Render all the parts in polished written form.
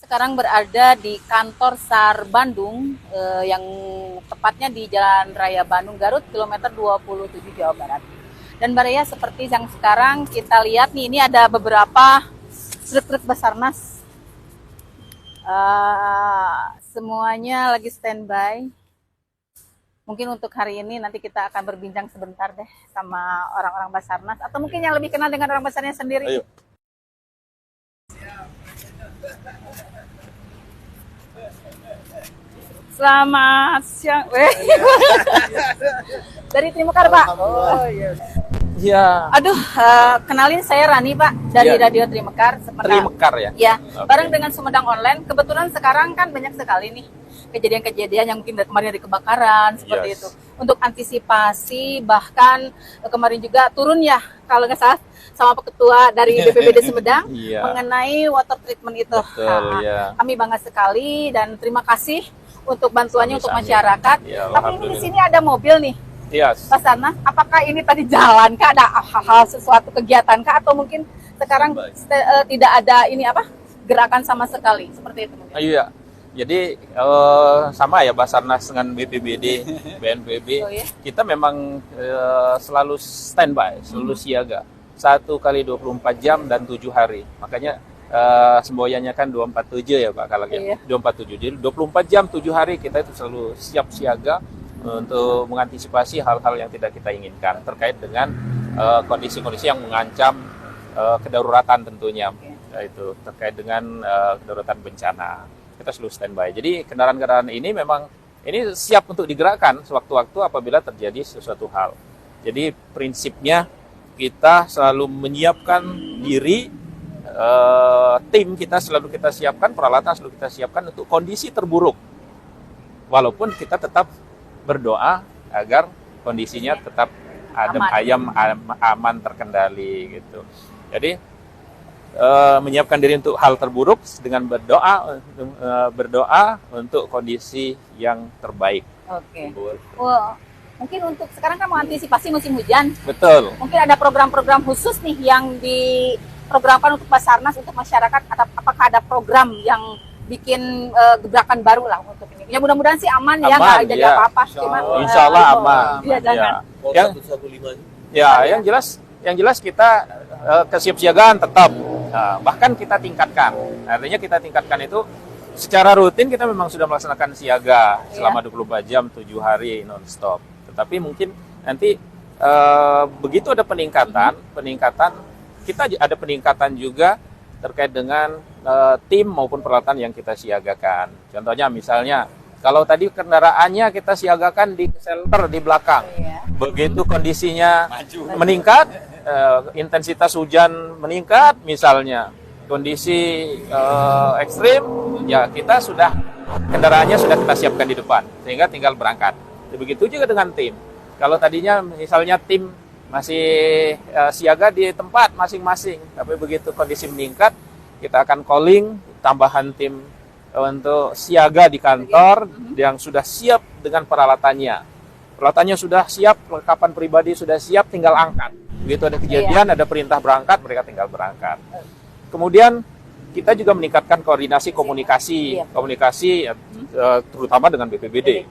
sekarang berada di kantor SAR Bandung yang tepatnya di Jalan Raya Bandung Garut kilometer 27 Jawa Barat. Dan Baraya, seperti yang sekarang kita lihat nih, ini ada beberapa truk-truk Basarnas. Semuanya lagi standby. Mungkin untuk hari ini nanti kita akan berbincang sebentar deh sama orang-orang Basarnas, atau mungkin yang lebih kenal dengan orang Basarnas sendiri. Ayo. Selamat siang. Dari Trimekar, Pak. Oh, yes. Ya. Aduh, kenalin saya Rani, Pak, dari Ya. Radio Trimekar. Trimekar ya? Ya, Okay. bareng dengan Sumedang Online. Kebetulan sekarang kan banyak sekali nih kejadian-kejadian yang mungkin kemarin dari kebakaran, seperti Yes. itu. Untuk antisipasi, bahkan kemarin juga turun ya, kalau nggak salah, sama Pak Ketua dari BPBD Sumedang Iya. mengenai water treatment itu. Betul, ya. Kami bangga sekali dan terima kasih untuk bantuannya untuk Sami-sami. masyarakat. Ya, Tapi ini di alhamdulillah. sini ada mobil nih. Yes. Basarnas, apakah ini tadi jalan kah, ada hal-hal sesuatu kegiatan kah, atau mungkin sekarang tidak ada ini apa gerakan sama sekali seperti itu mungkin? Iya. Jadi sama ya Basarnas dengan BPBD, BNPB. Oh, ya? Kita memang selalu standby, selalu siaga. 1 kali 24 jam dan 7 hari. Makanya semboyannya kan 247 ya Pak kalau Iya. 247. Jadi 24 jam 7 hari kita itu selalu siap siaga untuk mengantisipasi hal-hal yang tidak kita inginkan terkait dengan kondisi-kondisi yang mengancam kedaruratan tentunya. Yaitu terkait dengan kedaruratan bencana. Kita selalu standby. Jadi kendaraan-kendaraan ini memang ini siap untuk digerakkan sewaktu-waktu apabila terjadi sesuatu hal. Jadi prinsipnya kita selalu menyiapkan diri, tim kita selalu kita siapkan, peralatan selalu kita siapkan untuk kondisi terburuk. Walaupun kita tetap berdoa agar kondisinya tetap adem ayam, aman, terkendali gitu. Jadi menyiapkan diri untuk hal terburuk dengan berdoa untuk kondisi yang terbaik. Oke. Wah, mungkin untuk sekarang kan mau antisipasi musim hujan. Betul. Mungkin ada program-program khusus nih yang diprogramkan untuk Basarnas, untuk masyarakat. Apakah ada program yang bikin gebrakan baru lah untuk ini? Ya mudah-mudahan sih aman ya, nggak jadi ya. apa-apa. Insya Allah aman. Iya, jangan. Yang jelas kita kesiapsiagaan tetap. Bahkan kita tingkatkan. Artinya kita tingkatkan itu secara rutin kita memang sudah melaksanakan siaga selama 24 jam 7 hari non-stop. Tetapi mungkin nanti begitu ada peningkatan kita ada peningkatan juga terkait dengan tim maupun peralatan yang kita siagakan. Contohnya misalnya kalau tadi kendaraannya kita siagakan di shelter di belakang. Begitu kondisinya meningkat, intensitas hujan meningkat misalnya, kondisi ekstrim, ya kita sudah kendaraannya sudah kita siapkan di depan sehingga tinggal berangkat. Begitu juga dengan tim. Kalau tadinya misalnya tim masih siaga di tempat masing-masing, tapi begitu kondisi meningkat, kita akan calling tambahan tim untuk siaga di kantor yang sudah siap dengan peralatannya. Peralatannya sudah siap, perlengkapan pribadi sudah siap, tinggal angkat. Begitu ada kejadian, ada perintah berangkat, mereka tinggal berangkat. Kemudian kita juga meningkatkan koordinasi komunikasi terutama dengan BPBD,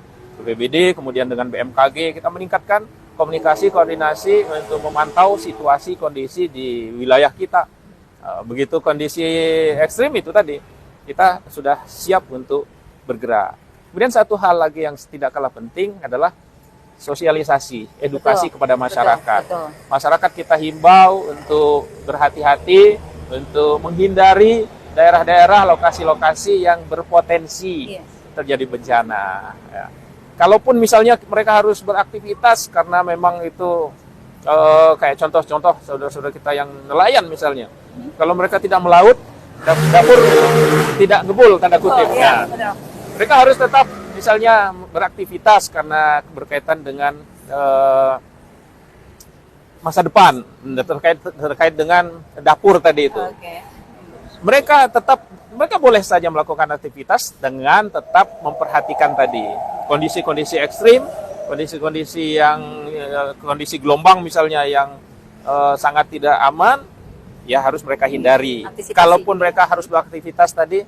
kemudian dengan BMKG. Kita meningkatkan komunikasi koordinasi untuk memantau situasi kondisi di wilayah kita. Begitu kondisi ekstrim itu tadi, kita sudah siap untuk bergerak. Kemudian satu hal lagi yang tidak kalah penting adalah sosialisasi, edukasi kepada masyarakat. Betul. Masyarakat kita himbau untuk berhati-hati, untuk menghindari daerah-daerah, lokasi-lokasi yang berpotensi terjadi bencana. Ya. Kalaupun misalnya mereka harus beraktivitas karena memang itu kayak contoh-contoh saudara-saudara kita yang nelayan misalnya. Kalau mereka tidak melaut, dapur tidak ngebul tanda kutip. Mereka harus tetap misalnya beraktivitas karena berkaitan dengan masa depan terkait dengan dapur tadi itu. Mereka boleh saja melakukan aktivitas dengan tetap memperhatikan tadi kondisi-kondisi ekstrim, kondisi gelombang misalnya yang sangat tidak aman, ya harus mereka hindari. Kalaupun mereka harus beraktivitas tadi,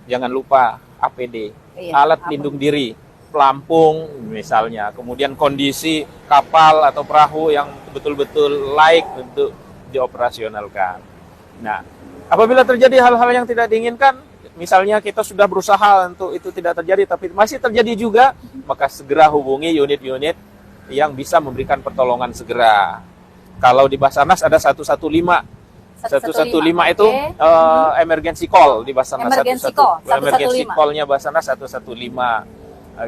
jangan lupa APD, Iya, alat apa? pelindung diri, pelampung misalnya, kemudian kondisi kapal atau perahu yang betul-betul layak untuk dioperasionalkan. Nah, apabila terjadi hal-hal yang tidak diinginkan, misalnya kita sudah berusaha untuk itu tidak terjadi, tapi masih terjadi juga, maka segera hubungi unit-unit yang bisa memberikan pertolongan segera. Kalau di Basarnas ada 115. 115 itu emergency call di Basarnas. Emergency call, 115. Emergency call-nya Basarnas 115.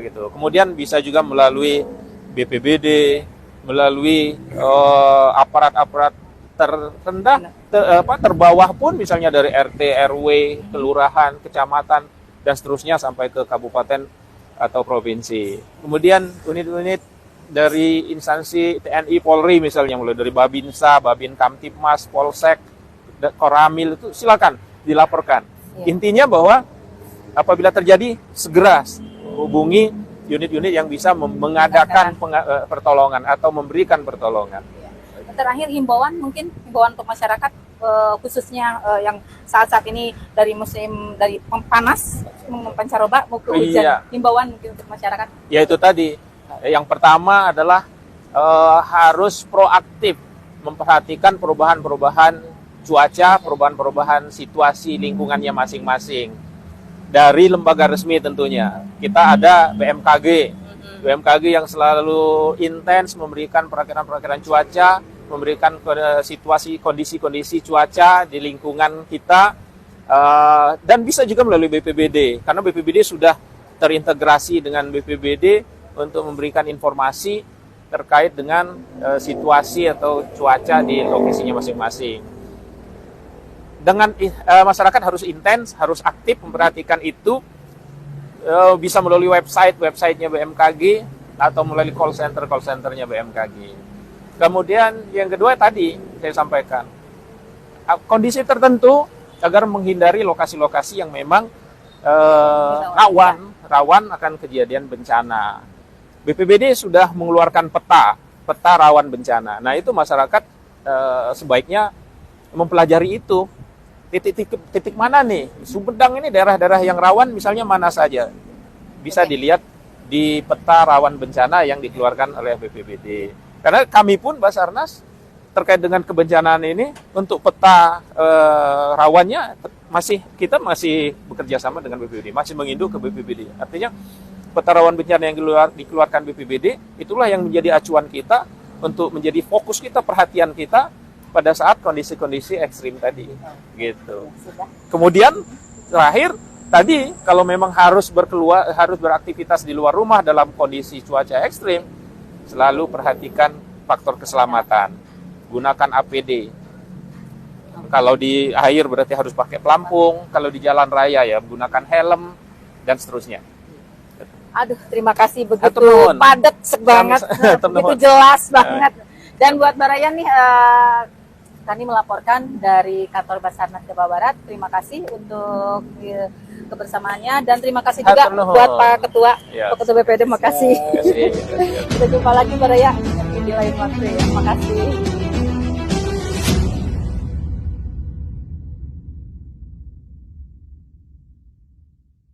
Gitu. Kemudian bisa juga melalui BPBD, melalui aparat-aparat terendah, terbawah pun, misalnya dari RT, RW, kelurahan, kecamatan, dan seterusnya sampai ke kabupaten atau provinsi. Kemudian unit-unit dari instansi TNI, Polri misalnya, mulai dari Babinsa, Babin Kamtipmas, Polsek, Koramil, itu silakan dilaporkan. Ya. Intinya bahwa apabila terjadi, segera hubungi unit-unit yang bisa mengadakan pertolongan atau memberikan pertolongan. Terakhir, himbauan untuk masyarakat, khususnya yang saat-saat ini dari musim dari panas, pancaroba mau ke hujan. Iya. Himbauan mungkin untuk masyarakat. Ya itu tadi, yang pertama adalah harus proaktif memperhatikan perubahan-perubahan cuaca, perubahan-perubahan situasi lingkungannya masing-masing. Dari lembaga resmi tentunya. Kita ada BMKG. BMKG yang selalu intens memberikan perakiraan-perakiraan cuaca, memberikan situasi kondisi-kondisi cuaca di lingkungan kita, dan bisa juga melalui BPBD, karena BPBD sudah terintegrasi dengan BPBD untuk memberikan informasi terkait dengan situasi atau cuaca di lokasinya masing-masing. Dengan masyarakat harus intens, harus aktif memperhatikan itu, bisa melalui websitenya BMKG atau melalui call centernya BMKG. Kemudian yang kedua tadi saya sampaikan, kondisi tertentu agar menghindari lokasi-lokasi yang memang rawan akan kejadian bencana. BPBD sudah mengeluarkan peta rawan bencana. Nah itu masyarakat sebaiknya mempelajari itu. Titik mana nih? Sumedang ini daerah-daerah yang rawan misalnya mana saja. Bisa dilihat di peta rawan bencana yang dikeluarkan oleh BPBD. Karena kami pun Basarnas terkait dengan kebencanaan ini untuk peta rawannya kita masih bekerja sama dengan BPBD, masih menginduk ke BPBD. Artinya peta rawan bencana yang dikeluarkan BPBD itulah yang menjadi acuan kita untuk menjadi fokus kita, perhatian kita pada saat kondisi-kondisi ekstrim tadi, gitu. Kemudian terakhir tadi kalau memang harus beraktivitas di luar rumah dalam kondisi cuaca ekstrim, selalu perhatikan faktor keselamatan. Gunakan APD. Kalau di air berarti harus pakai pelampung, kalau di jalan raya ya gunakan helm dan seterusnya. Aduh, terima kasih, begitu Aturnuhun. padat banget, begitu jelas banget. Dan buat Barayan nih, kami melaporkan dari kantor Basarnas Jawa Barat. Terima kasih untuk kebersamaannya dan terima kasih juga buat Pak Ketua, Ya. Pak Ketua BPD. Makasih. Terima kasih. Kita jumpa lagi Baraya di lain waktu ya. Makasih.